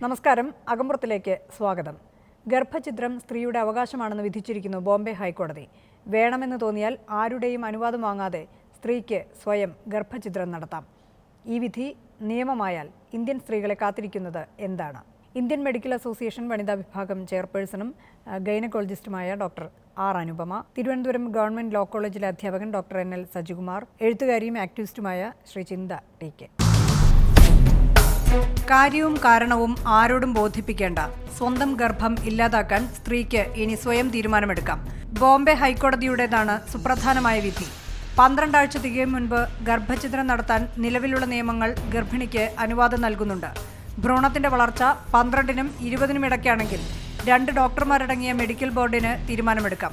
നമസ്കാരം. അകമ്പുറത്തിലേക്ക് സ്വാഗതം. ഗർഭഛിദ്രം സ്ത്രീയുടെ അവകാശമാണെന്ന് വിധിച്ചിരിക്കുന്നു ബോംബെ ഹൈക്കോടതി. വേണമെന്ന് തോന്നിയാൽ ആരുടെയും അനുവാദം വാങ്ങാതെ സ്ത്രീക്ക് സ്വയം ഗർഭഛിദ്രം നടത്താം. ഈ വിധി നിയമമായാൽ ഇന്ത്യൻ സ്ത്രീകളെ കാത്തിരിക്കുന്നത് എന്താണ്? ഇന്ത്യൻ മെഡിക്കൽ അസോസിയേഷൻ വനിതാ വിഭാഗം ചെയർപേഴ്സണും ഗൈനക്കോളജിസ്റ്റുമായ doctor R Anupama, Thiruvananthapuram government law കോളേജിലെ അധ്യാപകൻ ഡോക്ടർ NL സജികുമാർ, എഴുത്തുകാരിയും ആക്ടിവിസ്റ്റുമായ ശ്രീ ചിന്ത TK. കാര്യവും കാരണവും ആരോടും ബോധിപ്പിക്കേണ്ട, സ്വന്തം ഗർഭം ഇല്ലാതാക്കാൻ സ്ത്രീക്ക് ഇനി സ്വയം തീരുമാനമെടുക്കാം. ബോംബെ ഹൈക്കോടതിയുടേതാണ് സുപ്രധാനമായ വിധി. 12 ആഴ്ച തികയും മുൻപ് ഗർഭഛിദ്രം നടത്താൻ നിലവിലുള്ള നിയമങ്ങൾ ഗർഭിണിക്ക് അനുവാദം നൽകുന്നുണ്ട്. ഭ്രൂണത്തിന്റെ വളർച്ച 12നും 20നും ഇടയ്ക്കാണെങ്കിൽ 2 ഡോക്ടർമാരടങ്ങിയ മെഡിക്കൽ ബോർഡിന് തീരുമാനമെടുക്കാം.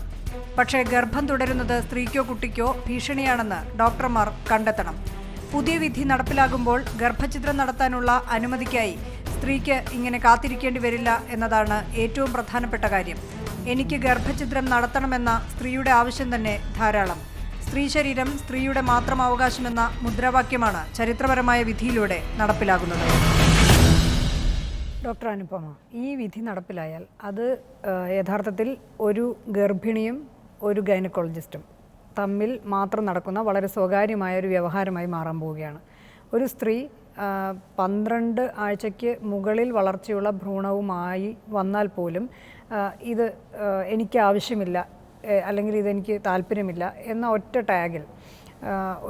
പക്ഷേ ഗർഭം തുടരുന്നത് സ്ത്രീക്കോ കുട്ടിക്കോ ഭീഷണിയാണെന്ന് ഡോക്ടർമാർ കണ്ടെത്തണം. പുതിയ വിധി നടപ്പിലാകുമ്പോൾ ഗർഭഛിദ്രം നടത്താനുള്ള അനുമതിക്കായി സ്ത്രീക്ക് ഇങ്ങനെ കാത്തിരിക്കേണ്ടി വരില്ല എന്നതാണ് ഏറ്റവും പ്രധാനപ്പെട്ട കാര്യം. എനിക്ക് ഗർഭഛിദ്രം നടത്തണമെന്ന സ്ത്രീയുടെ ആവശ്യം തന്നെ ധാരാളം. സ്ത്രീ ശരീരം സ്ത്രീയുടെ മാത്രം അവകാശമെന്ന മുദ്രാവാക്യമാണ് ചരിത്രപരമായ വിധിയിലൂടെ നടപ്പിലാകുന്നത്. ഡോക്ടർ അനുപമ, ഈ വിധി നടപ്പിലായാൽ അത് യഥാർത്ഥത്തിൽ ഒരു ഗർഭിണിയും ഒരു ഗൈനക്കോളജിസ്റ്റും തമ്മിൽ മാത്രം നടക്കുന്ന വളരെ സ്വകാര്യമായ ഒരു വ്യവഹാരമായി മാറാൻ പോവുകയാണ്. ഒരു സ്ത്രീ 12 ആഴ്ചയ്ക്ക് മുകളിൽ വളർച്ചയുള്ള ഭ്രൂണവുമായി വന്നാൽ പോലും ഇത് എനിക്ക് ആവശ്യമില്ല, അല്ലെങ്കിൽ ഇതെനിക്ക് താല്പര്യമില്ല എന്ന ഒറ്റ ടാഗിൽ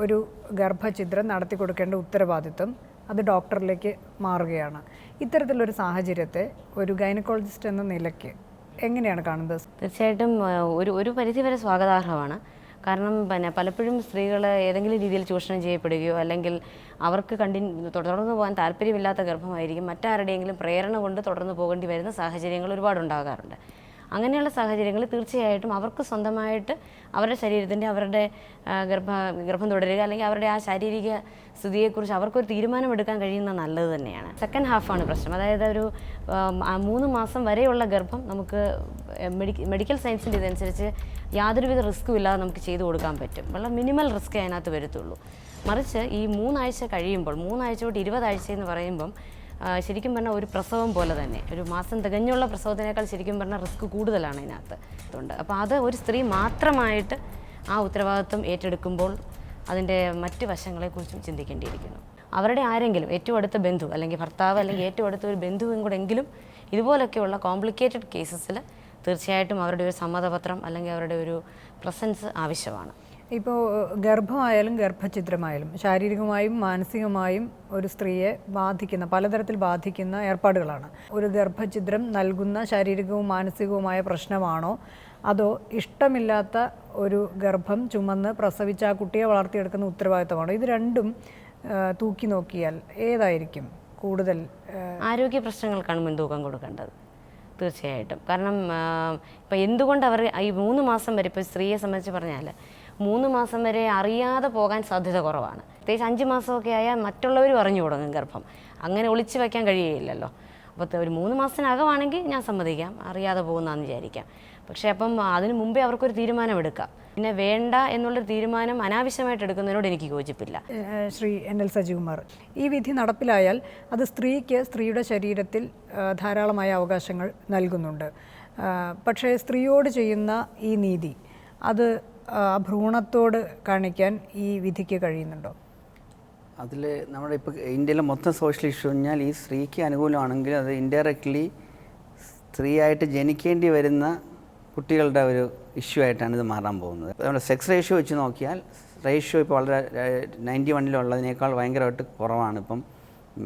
ഒരു ഗർഭഛിദ്രം നടത്തി കൊടുക്കേണ്ട ഉത്തരവാദിത്വം അത് ഡോക്ടറിലേക്ക് മാറുകയാണ്. ഇത്തരത്തിലൊരു സാഹചര്യത്തെ ഒരു ഗൈനക്കോളജിസ്റ്റ് എന്ന നിലയ്ക്ക് എങ്ങനെയാണ് കാണുന്നത്? തീർച്ചയായിട്ടും ഒരു പരിധിവരെ സ്വാഗതാർഹമാണ്. കാരണം പലപ്പോഴും സ്ത്രീകൾ ഏതെങ്കിലും രീതിയിൽ ചൂഷണം ചെയ്യപ്പെടുകയോ അല്ലെങ്കിൽ അവർക്ക് തുടർന്ന് പോകാൻ താല്പര്യമില്ലാത്ത ഗർഭമായിരിക്കും മറ്റാരുടെയെങ്കിലും പ്രേരണ കൊണ്ട് തുടർന്ന് പോകേണ്ടി വരുന്ന സാഹചര്യങ്ങൾ ഒരുപാടുണ്ടാകാറുണ്ട്. അങ്ങനെയുള്ള സാഹചര്യങ്ങളിൽ തീർച്ചയായിട്ടും അവർക്ക് സ്വന്തമായിട്ട് അവരുടെ ശരീരത്തിൻ്റെ അവരുടെ ഗർഭം തുടരുക അല്ലെങ്കിൽ അവരുടെ ആ ശാരീരിക സ്ഥിതിയെക്കുറിച്ച് അവർക്കൊരു തീരുമാനമെടുക്കാൻ കഴിയുന്നത് നല്ലത് തന്നെയാണ്. സെക്കൻഡ് ഹാഫാണ് പ്രശ്നം. അതായത് ഒരു 3 മാസം വരെയുള്ള ഗർഭം നമുക്ക് മെഡിക്കൽ സയൻസിൻ്റെ ഇതനുസരിച്ച് യാതൊരുവിധ റിസ്ക്കും ഇല്ലാതെ നമുക്ക് ചെയ്തു കൊടുക്കാൻ പറ്റും. വളരെ മിനിമൽ റിസ്കേ അതിനകത്ത് വരത്തുള്ളൂ. മറിച്ച് ഈ 3 ആഴ്ച കഴിയുമ്പോൾ 3 ആഴ്ച തൊട്ട് 20 ആഴ്ച എന്ന് പറയുമ്പം ശരിക്കും പറഞ്ഞാൽ ഒരു പ്രസവം പോലെ തന്നെ, ഒരു മാസം തികഞ്ഞുള്ള പ്രസവത്തിനേക്കാൾ ശരിക്കും പറഞ്ഞാൽ റിസ്ക് കൂടുതലാണ് ഇതിനകത്ത്. അപ്പോൾ അത് ഒരു സ്ത്രീ മാത്രമായിട്ട് ആ ഉത്തരവാദിത്വം ഏറ്റെടുക്കുമ്പോൾ അതിൻ്റെ മറ്റ് വശങ്ങളെക്കുറിച്ചും ചിന്തിക്കേണ്ടിയിരിക്കുന്നു. അവരുടെ ആരെങ്കിലും ഏറ്റവും അടുത്ത ബന്ധു അല്ലെങ്കിൽ ഭർത്താവ് അല്ലെങ്കിൽ ഏറ്റവും അടുത്ത ഒരു ബന്ധുവും കൂടെങ്കിലും ഇതുപോലൊക്കെയുള്ള കോംപ്ലിക്കേറ്റഡ് കേസസിൽ തീർച്ചയായിട്ടും അവരുടെ ഒരു സമ്മതപത്രം അല്ലെങ്കിൽ അവരുടെ ഒരു പ്രസൻസ് ആവശ്യമാണ്. ഇപ്പോൾ ഗർഭമായാലും ഗർഭഛിദ്രമായാലും ശാരീരികമായും മാനസികമായും ഒരു സ്ത്രീയെ പലതരത്തിൽ ബാധിക്കുന്ന ഏർപ്പാടുകളാണ്. ഒരു ഗർഭഛിദ്രം നൽകുന്ന ശാരീരികവും മാനസികവുമായ പ്രശ്നമാണോ, അതോ ഇഷ്ടമില്ലാത്ത ഒരു ഗർഭം ചുമന്ന് പ്രസവിച്ച ആ കുട്ടിയെ വളർത്തിയെടുക്കുന്ന ഉത്തരവാദിത്തമാണോ? ഇത് രണ്ടും തൂക്കി നോക്കിയാൽ ഏതായിരിക്കും കൂടുതൽ ആരോഗ്യ പ്രശ്നങ്ങൾക്കാണ് മുൻതൂക്കം കൊടുക്കേണ്ടത്? തീർച്ചയായിട്ടും. കാരണം ഇപ്പം എന്തുകൊണ്ട് അവർ ഈ 3 മാസം വരെ, ഇപ്പോൾ സ്ത്രീയെ സംബന്ധിച്ച് പറഞ്ഞാൽ 3 മാസം വരെ അറിയാതെ പോകാൻ സാധ്യത കുറവാണ്. പ്രത്യേകിച്ച് 5 മാസമൊക്കെ ആയാൽ മറ്റുള്ളവരും അറിഞ്ഞു തുടങ്ങും ഗർഭം. അങ്ങനെ ഒളിച്ചു വയ്ക്കാൻ കഴിയുകയില്ലല്ലോ. അപ്പോൾ ഒരു 3 മാസത്തിനകമാണെങ്കിൽ ഞാൻ സമ്മതിക്കാം, അറിയാതെ പോകുന്നതെന്ന് വിചാരിക്കാം. പക്ഷേ അപ്പം അതിന് മുമ്പേ അവർക്കൊരു തീരുമാനമെടുക്കാം. പിന്നെ വേണ്ട എന്നുള്ളൊരു തീരുമാനം അനാവശ്യമായിട്ട് എടുക്കുന്നതിനോട് എനിക്ക് യോജിപ്പില്ല. ശ്രീ NL സജികുമാർ, ഈ വിധി നടപ്പിലായാൽ അത് സ്ത്രീക്ക് സ്ത്രീയുടെ ശരീരത്തിൽ ധാരാളമായ അവകാശങ്ങൾ നൽകുന്നുണ്ട്. പക്ഷേ സ്ത്രീയോട് ചെയ്യുന്ന ഈ നീതി അത് ഭ്രൂണത്തോട് കാണിക്കാൻ ഈ വിധിക്ക് കഴിയുന്നുണ്ടോ? അതിൽ നമ്മുടെ ഇപ്പോൾ ഇന്ത്യയിലെ മൊത്തം സോഷ്യൽ ഇഷ്യൂ പറഞ്ഞാൽ ഈ സ്ത്രീക്ക് അനുകൂലമാണെങ്കിൽ അത് ഇൻഡയറക്റ്റ്ലി സ്ത്രീയായിട്ട് ജനിക്കേണ്ടി വരുന്ന കുട്ടികളുടെ ഒരു ഇഷ്യൂ ആയിട്ടാണ് ഇത് മാറാൻ പോകുന്നത്. നമ്മുടെ സെക്സ് റേഷ്യോ വെച്ച് നോക്കിയാൽ റേഷ്യോ ഇപ്പോൾ വളരെ 91-ലുള്ളതിനേക്കാൾ ഭയങ്കരമായിട്ട് കുറവാണ് ഇപ്പം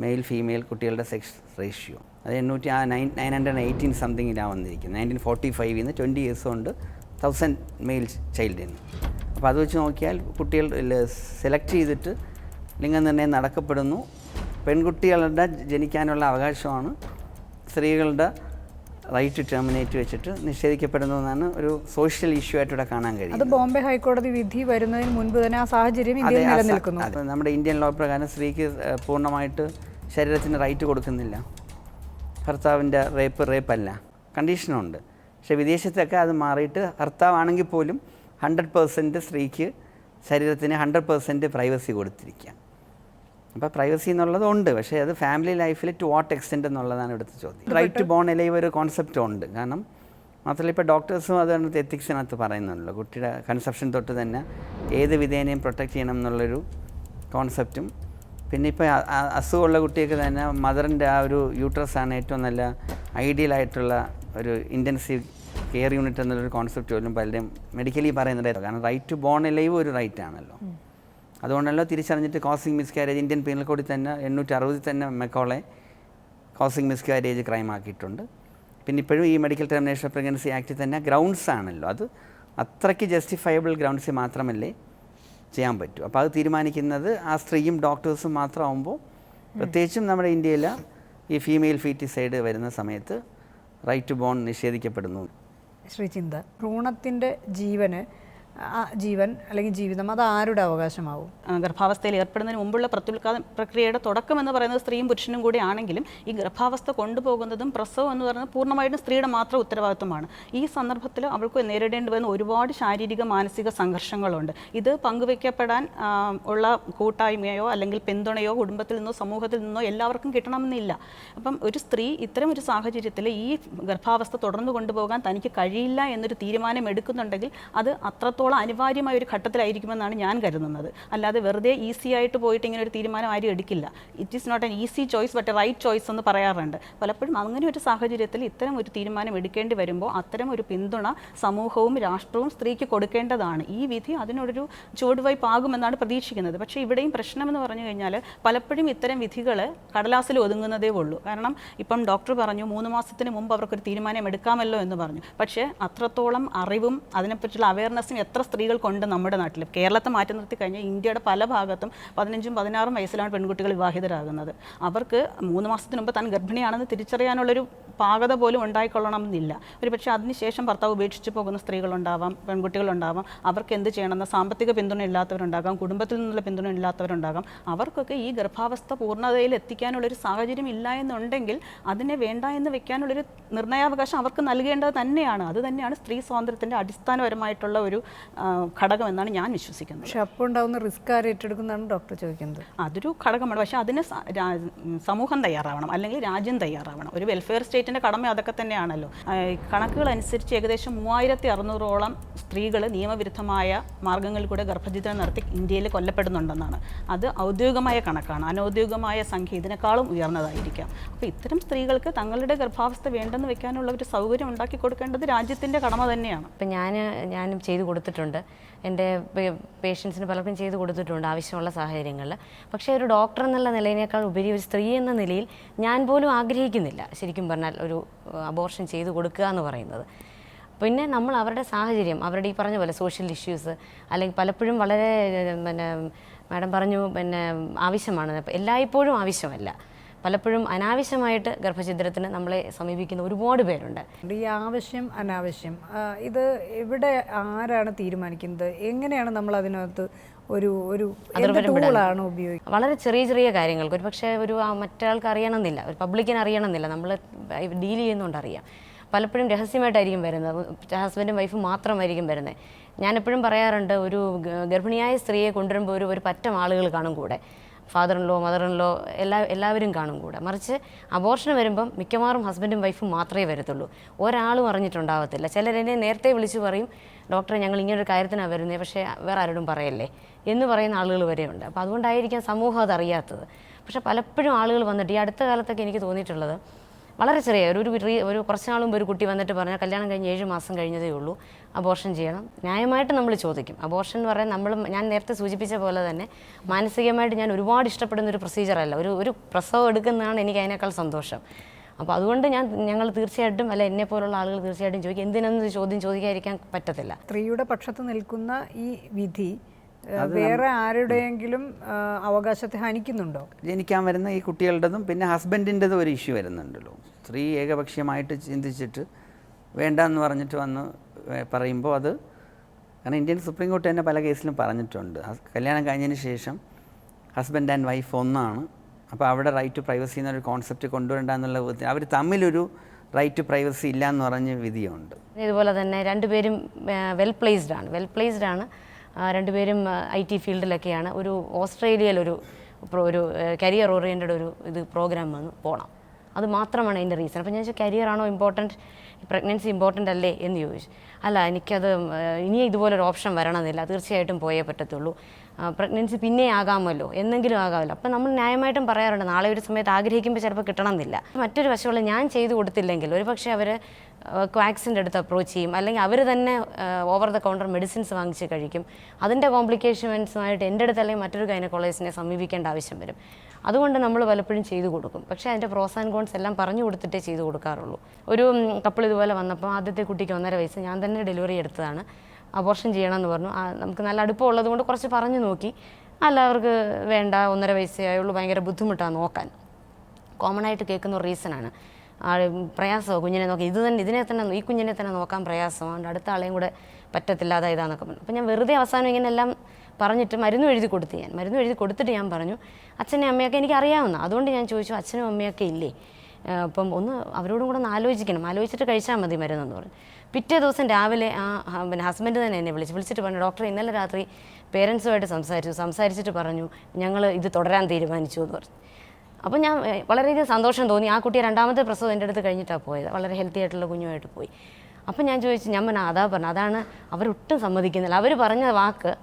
മെയിൽ ഫീമെയിൽ കുട്ടികളുടെ സെക്സ് റേഷ്യോ. അത് 918 സംതിങ്ങിലാണ് വന്നിരിക്കുന്നത്. 1945 20 ഇയേഴ്സ് കൊണ്ട് 1000 മെയിൽ ചൈൽഡിന്. അപ്പോൾ അത് വെച്ച് നോക്കിയാൽ കുട്ടികൾ സെലക്ട് ചെയ്തിട്ട് ലിംഗനിർണ്ണയം നടക്കപ്പെടുന്നു. പെൺകുട്ടികളുടെ ജനിക്കാനുള്ള അവകാശമാണ് സ്ത്രീകളുടെ റൈറ്റ് ടെർമിനേറ്റ് വെച്ചിട്ട് നിഷേധിക്കപ്പെടുന്നതെന്നാണ് ഒരു സോഷ്യൽ ഇഷ്യൂ ആയിട്ട് ഇവിടെ കാണാൻ കഴിയും. അത് ബോംബെ ഹൈക്കോടതി വിധി വരുന്നതിന് മുൻപ് തന്നെ ആ സാഹചര്യം ഇന്ത്യയിൽ നിലനിൽക്കുന്നു. നമ്മുടെ ഇന്ത്യൻ ലോ പ്രകാരം സ്ത്രീക്ക് പൂർണ്ണമായിട്ട് ശരീരത്തിന് റൈറ്റ് കൊടുക്കുന്നില്ല. ഭർത്താവിൻ്റെ റേപ്പല്ല, കണ്ടീഷനുണ്ട്. പക്ഷേ വിദേശത്തൊക്കെ അത് മാറിയിട്ട് ഭർത്താവാണെങ്കിൽ പോലും 100% സ്ത്രീക്ക് ശരീരത്തിന് 100% പ്രൈവസി കൊടുത്തിരിക്കുക. അപ്പോൾ പ്രൈവസി എന്നുള്ളത് ഉണ്ട്, പക്ഷേ അത് ഫാമിലി ലൈഫിൽ ടു വാട്ട് എക്സ്റ്റെൻറ്റ് എന്നുള്ളതാണ് ഇവിടുത്തെ ചോദ്യം. റൈറ്റ് ടു ബോൺ എലൈവ് ഒരു കോൺസെപ്റ്റ് ഉണ്ട്. കാരണം മാത്രമല്ല ഇപ്പോൾ ഡോക്ടേഴ്സും അതിനകത്ത് എത്തിക്സിനകത്ത് പറയുന്നുണ്ടല്ലോ, കുട്ടിയുടെ കൺസെപ്ഷൻ തൊട്ട് തന്നെ ഏത് വിധേനയും പ്രൊട്ടക്റ്റ് ചെയ്യണം എന്നുള്ളൊരു കോൺസെപ്റ്റും. പിന്നെ ഇപ്പോൾ അസുഖമുള്ള കുട്ടിയൊക്കെ തന്നെ മദറിൻ്റെ ആ ഒരു യൂട്രസാണ് ഏറ്റവും നല്ല ഐഡിയൽ ആയിട്ടുള്ള ഒരു ഇൻറ്റൻസീവ് കെയർ യൂണിറ്റ് എന്നുള്ളൊരു കോൺസെപ്റ്റ് പോലും പലരും മെഡിക്കലി പറയുന്നുണ്ടായിരുന്നു. കാരണം റൈറ്റ് ടു ബോൺ എലൈവ് ഒരു റൈറ്റ് ആണല്ലോ. അതുകൊണ്ടല്ലോ തിരിച്ചറിഞ്ഞിട്ട് കോസിങ് മിസ്കാരേജ് ഇന്ത്യൻ പീനൽ കോഡിൽ തന്നെ 860 തന്നെ മെക്കോളെ കോസിങ് മിസ്കാരേജ് ക്രൈം ആക്കിയിട്ടുണ്ട്. പിന്നെ ഇപ്പോഴും ഈ മെഡിക്കൽ ടെർമിനേഷൻ ഓഫ് പ്രഗ്നൻസി ആക്റ്റിൽ തന്നെ ഗ്രൗണ്ട്സ് ആണല്ലോ, അത് അത്രയ്ക്ക് ജസ്റ്റിഫയബിൾ ഗ്രൗണ്ട്സിൽ മാത്രമല്ലേ ചെയ്യാൻ പറ്റൂ. അപ്പോൾ അത് തീരുമാനിക്കുന്നത് ആ സ്ത്രീയും ഡോക്ടേഴ്സും മാത്രമാകുമ്പോൾ, പ്രത്യേകിച്ചും നമ്മുടെ ഇന്ത്യയിൽ ഈ ഫീമെയിൽ ഫീറ്റിസൈഡ് വരുന്ന സമയത്ത് റൈറ്റ് ടു ബോൺ നിഷേധിക്കപ്പെടുന്നു. ശ്രീചിന്ത, ഭ്രൂണത്തിൻ്റെ ജീവൻ അല്ലെങ്കിൽ ജീവിതം അത് ആരുടെ അവകാശമാവും? ഗർഭാവസ്ഥയിൽ ഏർപ്പെടുന്നതിന് മുമ്പുള്ള പ്രത്യുൽപാദന പ്രക്രിയയുടെ തുടക്കം എന്ന് പറയുന്നത് സ്ത്രീയും പുരുഷനും കൂടി ആണെങ്കിലും ഈ ഗർഭാവസ്ഥ കൊണ്ടുപോകുന്നതും പ്രസവം എന്ന് പറയുന്നത് പൂർണ്ണമായിട്ടും സ്ത്രീയുടെ മാത്രം ഉത്തരവാദിത്വമാണ്. ഈ സന്ദർഭത്തിൽ അവൾക്ക് നേരിടേണ്ടി വരുന്ന ഒരുപാട് ശാരീരിക മാനസിക സംഘർഷങ്ങളുണ്ട്. ഇത് പങ്കുവയ്ക്കപ്പെടാൻ ഉള്ള കൂട്ടായ്മയോ അല്ലെങ്കിൽ പിന്തുണയോ കുടുംബത്തിൽ നിന്നോ സമൂഹത്തിൽ നിന്നോ എല്ലാവർക്കും കിട്ടണമെന്നില്ല. അപ്പം ഒരു സ്ത്രീ ഇത്തരം ഒരു സാഹചര്യത്തിൽ ഈ ഗർഭാവസ്ഥ തുടർന്നു കൊണ്ടുപോകാൻ തനിക്ക് കഴിയില്ല എന്നൊരു തീരുമാനം എടുക്കുന്നുണ്ടെങ്കിൽ അത് അത്രത്തോളം അനിവാര്യമായ ഒരു ഘട്ടത്തിലായിരിക്കുമെന്നാണ് ഞാൻ കരുതുന്നത്. അല്ലാതെ വെറുതെ ഈസി ആയിട്ട് പോയിട്ട് ഇങ്ങനെ ഒരു തീരുമാനം ആരും എടുക്കില്ല. It is not an easy choice but a right choice എന്ന് പറയാറുണ്ട്. പലപ്പോഴും അങ്ങനെ ഒരു സാഹചര്യത്തിൽ ഇത്തരം ഒരു തീരുമാനം എടുക്കേണ്ടി വരുമ്പോൾ അത്തരം ഒരു പിന്തുണ സമൂഹവും രാഷ്ട്രവും സ്ത്രീക്ക് കൊടുക്കേണ്ടതാണ്. ഈ വിധി അതിനൊരു ചുവടുവയ്പാകുമെന്നാണ് പ്രതീക്ഷിക്കുന്നത്. പക്ഷേ ഇവിടെയും പ്രശ്നമെന്ന് പറഞ്ഞു കഴിഞ്ഞാൽ പലപ്പോഴും ഇത്തരം വിധികൾ കടലാസിൽ ഒതുങ്ങുന്നതേ ഉള്ളൂ. കാരണം ഇപ്പം ഡോക്ടർ പറഞ്ഞു 3 മാസത്തിന് മുമ്പ് അവർക്കൊരു തീരുമാനം എടുക്കാമല്ലോ എന്ന് പറഞ്ഞു. പക്ഷേ അത്രത്തോളം അറിവും അതിനെപ്പറ്റിയുള്ള അവയർനെസ്സും എത്ര സ്ത്രീകൾക്കുണ്ട് നമ്മുടെ നാട്ടിൽ? കേരളത്തെ മാറ്റി നിർത്തി കഴിഞ്ഞാൽ ഇന്ത്യയുടെ പല ഭാഗത്തും 15ഉം 16ഉം വയസ്സിലാണ് പെൺകുട്ടികൾ വിവാഹിതരാകുന്നത്. അവർക്ക് 3 മാസത്തിന് മുമ്പ് താൻ ഗർഭിണിയാണെന്ന് തിരിച്ചറിയാനുള്ളൊരു പാകത പോലും ഉണ്ടായിക്കൊള്ളണമെന്നില്ല. ഒരു പക്ഷേ അതിനുശേഷം ഭർത്താവ് ഉപേക്ഷിച്ച് പോകുന്ന സ്ത്രീകളുണ്ടാവാം, പെൺകുട്ടികളുണ്ടാവാം. അവർക്ക് എന്ത് ചെയ്യണമെന്ന സാമ്പത്തിക പിന്തുണ ഇല്ലാത്തവരുണ്ടാകാം, കുടുംബത്തിൽ നിന്നുള്ള പിന്തുണ ഇല്ലാത്തവരുണ്ടാകാം. അവർക്കൊക്കെ ഈ ഗർഭാവസ്ഥ പൂർണ്ണതയിൽ എത്തിക്കാനുള്ളൊരു സാഹചര്യം ഇല്ല എന്നുണ്ടെങ്കിൽ അതിനെ വേണ്ട എന്ന് വെക്കാനുള്ളൊരു നിർണയാവകാശം അവർക്ക് നൽകേണ്ടത് തന്നെയാണ്. അത് തന്നെയാണ് സ്ത്രീ സ്വാതന്ത്ര്യത്തിൻ്റെ അടിസ്ഥാനപരമായിട്ടുള്ള ഒരു ഘടകം എന്നാണ് ഞാൻ വിശ്വസിക്കുന്നത്. പക്ഷെ അപ്പോൾ ഉണ്ടാകുന്ന റിസ്ക് ആര് ഏറ്റെടുക്കുന്നതാണ് ഡോക്ടർ ചോദിക്കുന്നത്. അതൊരു ഘടകമാണ്. പക്ഷേ അതിന് സമൂഹം തയ്യാറാവണം, അല്ലെങ്കിൽ രാജ്യം തയ്യാറാവണം. ഒരു വെൽഫെയർ സ്റ്റേറ്റിൻ്റെ കടമ അതൊക്കെ തന്നെയാണല്ലോ. കണക്കുകൾ അനുസരിച്ച് ഏകദേശം 3600ഓളം സ്ത്രീകൾ നിയമവിരുദ്ധമായ മാർഗ്ഗങ്ങളിൽ കൂടെ ഗർഭഛിദ്രം നടത്തി ഇന്ത്യയിൽ കൊല്ലപ്പെടുന്നുണ്ടെന്നാണ്. അത് ഔദ്യോഗികമായ കണക്കാണ്. അനൗദ്യോഗികമായ സംഖ്യ ഇതിനേക്കാളും ഉയർന്നതായിരിക്കാം. അപ്പോൾ ഇത്തരം സ്ത്രീകൾക്ക് തങ്ങളുടെ ഗർഭാവസ്ഥ വേണ്ടെന്ന് വെക്കാനുള്ള ഒരു സൗകര്യം ഉണ്ടാക്കി കൊടുക്കേണ്ടത് രാജ്യത്തിൻ്റെ കടമ തന്നെയാണ്. ഇപ്പം ഞാനും ചെയ്തു കൊടുത്തിട്ടുണ്ട്. എൻ്റെ പേഷ്യൻസിന് പലർക്കും ചെയ്തു കൊടുത്തിട്ടുണ്ട് ആവശ്യമുള്ള സാഹചര്യങ്ങളിൽ. പക്ഷേ ഒരു ഡോക്ടർ എന്നുള്ള നിലയിനേക്കാൾ ഉപരി ഒരു സ്ത്രീ എന്ന നിലയിൽ ഞാൻ പോലും ആഗ്രഹിക്കുന്നില്ല ശരിക്കും പറഞ്ഞാൽ ഒരു അബോർഷൻ ചെയ്തു കൊടുക്കുക എന്ന് പറയുന്നത്. പിന്നെ നമ്മൾ അവരുടെ സാഹചര്യം, അവരുടെ ഈ പറഞ്ഞ പോലെ സോഷ്യൽ ഇഷ്യൂസ്, അല്ലെങ്കിൽ പലപ്പോഴും വളരെ മാഡം പറഞ്ഞു ആവശ്യമാണ്, എല്ലായ്പ്പോഴും ആവശ്യമല്ല, പലപ്പോഴും അനാവശ്യമായിട്ട് ഗർഭഛിദ്രത്തിന് നമ്മളെ സമീപിക്കുന്ന ഒരുപാട് പേരുണ്ട്. ഈ ആവശ്യം അനാവശ്യം ഇത് ഇവിടെ ആരാണ് തീരുമാനിക്കുന്നത്? എങ്ങനെയാണ് നമ്മൾ അതിനകത്ത് ഒരു ടൂളാണ് ഉപയോഗിക്കുന്നത്? വളരെ ചെറിയ ചെറിയ കാര്യങ്ങൾക്ക് ഒരു പക്ഷേ മറ്റൊരാൾക്ക് അറിയണമെന്നില്ല, ഒരു പബ്ലിക്കിന് അറിയണമെന്നില്ല, നമ്മൾ ഡീൽ ചെയ്യുന്നതുകൊണ്ട് അറിയാം. പലപ്പോഴും രഹസ്യമായിട്ടായിരിക്കും വരുന്നത്, ഹസ്ബൻഡും വൈഫും മാത്രമായിരിക്കും വരുന്നത്. ഞാനെപ്പോഴും പറയാറുണ്ട്, ഒരു ഗർഭിണിയായ സ്ത്രീയെ കൊണ്ടുവരുമ്പോൾ ഒരു പറ്റം ആളുകൾ കാണും കൂടെ, ഫാദറിൻലോ മദറിൻലോ എല്ലാവരും കാണും കൂടെ. മറിച്ച് അബോർഷന് വരുമ്പം മിക്കവാറും ഹസ്ബൻഡും വൈഫും മാത്രമേ വരത്തുള്ളൂ, ഒരാളും അറിഞ്ഞിട്ടുണ്ടാവത്തില്ല. ചിലരെന്നെ നേരത്തെ വിളിച്ച് പറയും, ഡോക്ടറെ ഞങ്ങൾ ഇങ്ങനൊരു കാര്യത്തിനാണ് വരുന്നത്, പക്ഷേ വേറെ ആരോടും പറയല്ലേ എന്ന് പറയുന്ന ആളുകൾ വരെയുണ്ട്. അപ്പോൾ അതുകൊണ്ടായിരിക്കാം സമൂഹം അതറിയാത്തത്. പക്ഷേ പലപ്പോഴും ആളുകൾ വന്നിട്ട് ഈ അടുത്ത കാലത്തൊക്കെ എനിക്ക് തോന്നിയിട്ടുള്ളത്, വളരെ ചെറിയ ഒരു കുറച്ച് നാൾ മുമ്പ് ഒരു കുട്ടി വന്നിട്ട് പറഞ്ഞാൽ കല്യാണം കഴിഞ്ഞ് 7 മാസം കഴിഞ്ഞതേ ഉള്ളൂ, അബോർഷൻ ചെയ്യണം. ന്യായമായിട്ട് നമ്മൾ ചോദിക്കും. അബോർഷൻ എന്ന് പറയുന്നത് ഞാൻ നേരത്തെ സൂചിപ്പിച്ച പോലെ തന്നെ മാനസികമായിട്ട് ഞാൻ ഒരുപാട് ഇഷ്ടപ്പെടുന്ന ഒരു പ്രൊസീജിയറല്ല. ഒരു പ്രസവം എടുക്കുന്നതാണ് എനിക്ക് അതിനേക്കാൾ സന്തോഷം. അപ്പോൾ അതുകൊണ്ട് ഞങ്ങൾ തീർച്ചയായിട്ടും, അല്ല എന്നെ പോലുള്ള ആളുകൾ തീർച്ചയായിട്ടും ചോദിക്കും, എന്തിനൊന്നും ചോദ്യം ചോദിക്കാതിരിക്കാൻ പറ്റത്തില്ല. സ്ത്രീയുടെ പക്ഷത്ത് നിൽക്കുന്ന ഈ വിധി വേറെ ആരുടെയെങ്കിലും അവകാശത്തെ ഹനിക്കുന്നുണ്ടോ? ജനിക്കാൻ വരുന്ന ഈ കുട്ടികളുടേതും പിന്നെ ഹസ്ബൻഡിൻ്റെതും ഒരു ഇഷ്യൂ വരുന്നുണ്ടല്ലോ. സ്ത്രീ ഏകപക്ഷീയമായിട്ട് ചിന്തിച്ചിട്ട് വേണ്ടെന്ന് പറഞ്ഞിട്ട് വന്ന് പറയുമ്പോൾ അത്, കാരണം ഇന്ത്യൻ സുപ്രീം കോടതി തന്നെ പല കേസിലും പറഞ്ഞിട്ടുണ്ട്, കല്യാണം കഴിഞ്ഞതിന് ശേഷം ഹസ്ബൻഡ് ആൻഡ് വൈഫ് ഒന്നാണ്. അപ്പോൾ അവിടെ റൈറ്റ് ടു പ്രൈവസി എന്നൊരു കോൺസെപ്റ്റ് കൊണ്ടുവരണ്ട എന്നുള്ള വിധത്തിൽ അവർ തമ്മിലൊരു റൈറ്റ് ടു പ്രൈവസി ഇല്ല എന്ന് പറഞ്ഞ വിധിയുണ്ട്. ഇതുപോലെ തന്നെ രണ്ടുപേരും വെൽ പ്ലേസ്ഡ് ആണ്. രണ്ടുപേരും IT ഫീൽഡിലൊക്കെയാണ്. ഓസ്ട്രേലിയയിലൊരു ഒരു കരിയർ ഓറിയൻറ്റഡ് ഒരു പ്രോഗ്രാം വന്നു പോകണം. അത് മാത്രമാണ് അതിൻ്റെ റീസൺ. അപ്പോൾ ഞാൻ ചോദിച്ചു കരിയറാണോ ഇമ്പോർട്ടൻറ്റ്, പ്രഗ്നൻസി ഇമ്പോർട്ടൻ്റ് അല്ലേ എന്ന് ചോദിച്ചു. അല്ല, എനിക്കത് ഇനി ഇതുപോലൊരു ഓപ്ഷൻ വരണമെന്നില്ല, തീർച്ചയായിട്ടും പോയേ പറ്റത്തുള്ളൂ, പ്രഗ്നൻസി പിന്നെ ആകാമല്ലോ, എന്തെങ്കിലും ആകാമല്ലോ. അപ്പം നമ്മൾ ന്യായമായിട്ടും പറയാറുണ്ട്, നാളെ ഒരു സമയത്ത് ആഗ്രഹിക്കുമ്പോൾ ചിലപ്പോൾ കിട്ടണമെന്നില്ല. മറ്റൊരു വശമുള്ള ഞാൻ ചെയ്തു കൊടുത്തില്ലെങ്കിൽ ഒരു പക്ഷേ അവർ ക്വാക്സിൻ്റെ അടുത്ത് അപ്രോച്ച് ചെയ്യും, അല്ലെങ്കിൽ അവർ തന്നെ ഓവർ ദ കൗണ്ടർ മെഡിസിൻസ് വാങ്ങിച്ച് കഴിക്കും. അതിൻ്റെ കോംപ്ലിക്കേഷൻസുമായിട്ട് എൻ്റെ അടുത്ത് അല്ലെങ്കിൽ മറ്റൊരു ഗൈനക്കോളജിസ്റ്റിനെ സമീപിക്കേണ്ട ആവശ്യം വരും. അതുകൊണ്ട് നമ്മൾ പലപ്പോഴും ചെയ്തു കൊടുക്കും. പക്ഷേ അതിൻ്റെ പ്രോസ് ആൻഡ് കോൺസ് എല്ലാം പറഞ്ഞു കൊടുത്തിട്ടേ ചെയ്തു കൊടുക്കാറുള്ളൂ. ഒരു കപ്പിൾ ഇതുപോലെ വന്നപ്പോൾ ആദ്യത്തെ കുട്ടിക്ക് 1.5 വയസ്സ്, ഞാൻ തന്നെ ഡെലിവറി എടുത്തതാണ്. അബോർഷൻ ചെയ്യണമെന്ന് പറഞ്ഞു. നമുക്ക് നല്ല അടുപ്പമുള്ളത് കൊണ്ട് കുറച്ച് പറഞ്ഞു നോക്കി. അല്ല, അവർക്ക് വേണ്ട, 1.5 വയസ്സേ ആയുള്ളൂ, ഭയങ്കര ബുദ്ധിമുട്ടാണ് നോക്കാൻ. കോമൺ ആയിട്ട് കേൾക്കുന്ന ഒരു റീസണാണ്. പ്രയാസമോ കുഞ്ഞിനെ നോക്കി, ഈ കുഞ്ഞിനെ തന്നെ നോക്കാൻ പ്രയാസമോ, അതുകൊണ്ട് അടുത്ത ആളെയും കൂടെ പറ്റത്തില്ല, ഇതാന്നൊക്കെ പറഞ്ഞു. അപ്പോൾ ഞാൻ വെറുതെ അവസാനം ഇങ്ങനെ എല്ലാം പറഞ്ഞിട്ട് മരുന്ന് എഴുതി കൊടുത്തിട്ട് ഞാൻ പറഞ്ഞു, അച്ഛനും അമ്മയൊക്കെ എനിക്ക് അറിയാവുന്ന, അതുകൊണ്ട് ഞാൻ ചോദിച്ചു അച്ഛനും അമ്മയൊക്കെ ഇല്ലേ, അപ്പം ഒന്ന് അവരോടും കൂടെ ഒന്ന് ആലോചിച്ചിട്ട് കഴിച്ചാൽ മതി മരുന്നെന്ന് പറഞ്ഞു. പിറ്റേ ദിവസം രാവിലെ പിന്നെ ഹസ്ബൻഡ് തന്നെ എന്നെ വിളിച്ചിട്ട് പറഞ്ഞു, ഡോക്ടർ ഇന്നലെ രാത്രി പേരൻസുമായിട്ട് സംസാരിച്ചിട്ട് പറഞ്ഞു ഞങ്ങൾ ഇത് തുടരാൻ തീരുമാനിച്ചു എന്ന് പറഞ്ഞു. അപ്പോൾ ഞാൻ വളരെയധികം സന്തോഷം തോന്നി. ആ കുട്ടിയെ 2ാമത്തെ പ്രസവം എൻ്റെ അടുത്ത് കഴിഞ്ഞിട്ടാണ് പോയത്, വളരെ ഹെൽത്തി ആയിട്ടുള്ള കുഞ്ഞുമായിട്ട് പോയി. അപ്പം ഞാൻ ചോദിച്ചു, ഞാൻ പറഞ്ഞു അതാണ് അവരൊട്ടും സമ്മതിക്കുന്നില്ല. അവർ പറഞ്ഞ വാക്ക്,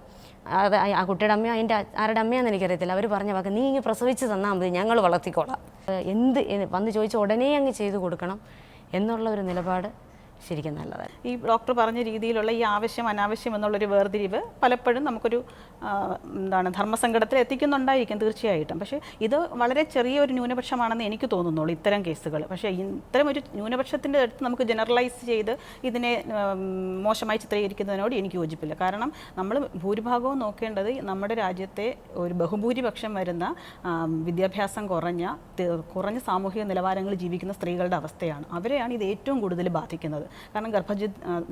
അത് ആ കുട്ടിയുടെ അമ്മയോ അതിൻ്റെ ആരുടെ അമ്മയാണെന്ന് എനിക്കറിയത്തില്ല, അവർ പറഞ്ഞ വാക്ക്, നീ ഇങ്ങ് പ്രസവിച്ച് തന്നാൽ മതി, ഞങ്ങൾ വളർത്തിക്കോളാം, വന്ന് ചോദിച്ചാൽ ഉടനെ അങ്ങ് ചെയ്തു കൊടുക്കണം എന്നുള്ള ഒരു നിലപാട് ശരിക്കും നല്ലതാണ്. ഈ ഡോക്ടർ പറഞ്ഞ രീതിയിലുള്ള ഈ ആവശ്യം അനാവശ്യം എന്നുള്ളൊരു വേർതിരിവ് പലപ്പോഴും നമുക്കൊരു ധർമ്മസങ്കടത്തിൽ എത്തിക്കുന്നുണ്ടായിരിക്കും തീർച്ചയായിട്ടും. പക്ഷേ ഇത് വളരെ ചെറിയൊരു ന്യൂനപക്ഷമാണെന്ന് എനിക്ക് തോന്നുന്നുള്ളൂ ഇത്തരം കേസുകൾ. പക്ഷേ ഇത്തരം ഒരു ന്യൂനപക്ഷത്തിൻ്റെ അടുത്ത് നമുക്ക് ജനറലൈസ് ചെയ്ത് ഇതിനെ മോശമായി ചിത്രീകരിക്കുന്നതിനോട് എനിക്ക് യോജിപ്പില്ല. കാരണം നമ്മൾ ഭൂരിഭാഗവും നോക്കേണ്ടത് നമ്മുടെ രാജ്യത്തെ ഒരു ബഹുഭൂരിപക്ഷം വരുന്ന വിദ്യാഭ്യാസം കുറഞ്ഞ സാമൂഹിക നിലവാരങ്ങളിൽ ജീവിക്കുന്ന സ്ത്രീകളുടെ അവസ്ഥയാണ്. അവരെയാണ് ഇത് ഏറ്റവും കൂടുതൽ ബാധിക്കുന്നത്. കാരണം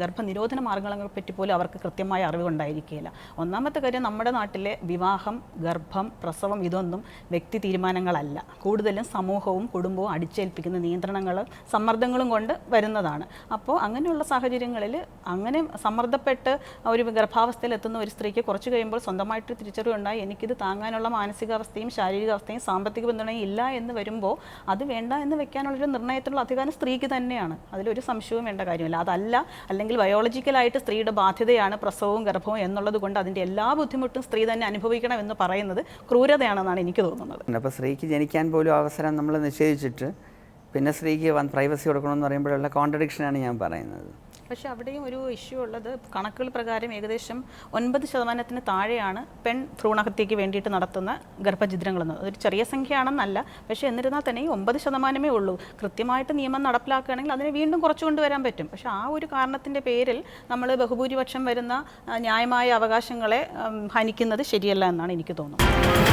ഗർഭനിരോധന മാർഗങ്ങളെ പറ്റി പോലും അവർക്ക് കൃത്യമായ അറിവുണ്ടായിരിക്കുകയില്ല. ഒന്നാമത്തെ കാര്യം, നമ്മുടെ നാട്ടിലെ വിവാഹം, ഗർഭം, പ്രസവം ഇതൊന്നും വ്യക്തി തീരുമാനങ്ങളല്ല, കൂടുതലും സമൂഹവും കുടുംബവും അടിച്ചേൽപ്പിക്കുന്ന നിയന്ത്രണങ്ങളും സമ്മർദ്ദങ്ങളും കൊണ്ട് വരുന്നതാണ്. അപ്പോൾ അങ്ങനെയുള്ള സാഹചര്യങ്ങളിൽ അങ്ങനെ സമ്മർദ്ദപ്പെട്ട് ഒരു ഗർഭാവസ്ഥയിൽ എത്തുന്ന ഒരു സ്ത്രീക്ക് കുറച്ച് കഴിയുമ്പോൾ സ്വന്തമായിട്ട് തിരിച്ചറിവുണ്ടായി എനിക്കിത് താങ്ങാനുള്ള മാനസികാവസ്ഥയും ശാരീരികാവസ്ഥയും സാമ്പത്തിക പിന്തുണയും ഇല്ല എന്ന് വരുമ്പോൾ അത് വേണ്ട എന്ന് വെക്കാനുള്ളൊരു നിർണ്ണയത്തിലുള്ള അധികാരം സ്ത്രീക്ക് തന്നെയാണ്. അതിലൊരു സംശയവും വേണ്ട കാര്യമില്ല. അതല്ല, അല്ലെങ്കിൽ ബയോളജിക്കലായിട്ട് സ്ത്രീയുടെ ബാധ്യതയാണ് പ്രസവവും ഗർഭവും എന്നുള്ളത് കൊണ്ട് അതിൻ്റെ എല്ലാ ബുദ്ധിമുട്ടും സ്ത്രീ തന്നെ അനുഭവിക്കണം എന്ന് പറയുന്നത് ക്രൂരതയാണെന്നാണ് എനിക്ക് തോന്നുന്നത്. അപ്പോൾ സ്ത്രീക്ക് ജനിക്കാൻ പോലും അവസരം നമ്മൾ നിഷേധിച്ചിട്ട് പിന്നെ സ്ത്രീക്ക് പ്രൈവസി കൊടുക്കണമെന്ന് പറയുമ്പോഴുള്ള കോൺട്രഡിക്ഷനാണ് ഞാൻ പറയുന്നത്. പക്ഷേ അവിടെയും ഒരു ഇഷ്യൂ ഉള്ളത്, കണക്കുകൾ പ്രകാരം ഏകദേശം 9% താഴെയാണ് പെൺ ഭ്രൂണഹത്യയ്ക്ക് വേണ്ടിയിട്ട് നടത്തുന്ന ഗർഭഛിദ്രങ്ങളെന്നത്. അതൊരു ചെറിയ സംഖ്യയാണെന്നല്ല, പക്ഷേ എന്നിരുന്നാൽ തന്നെ 9% ഉള്ളൂ. കൃത്യമായിട്ട് നിയമം നടപ്പിലാക്കുകയാണെങ്കിൽ അതിനെ വീണ്ടും കുറച്ചു കൊണ്ടുവരാൻ പറ്റും. പക്ഷേ ആ ഒരു കാരണത്തിൻ്റെ പേരിൽ നമ്മൾ ബഹുഭൂരിപക്ഷം വരുന്ന ന്യായമായ അവകാശങ്ങളെ ഹനിക്കുന്നത് ശരിയല്ല എന്നാണ് എനിക്ക് തോന്നുന്നത്.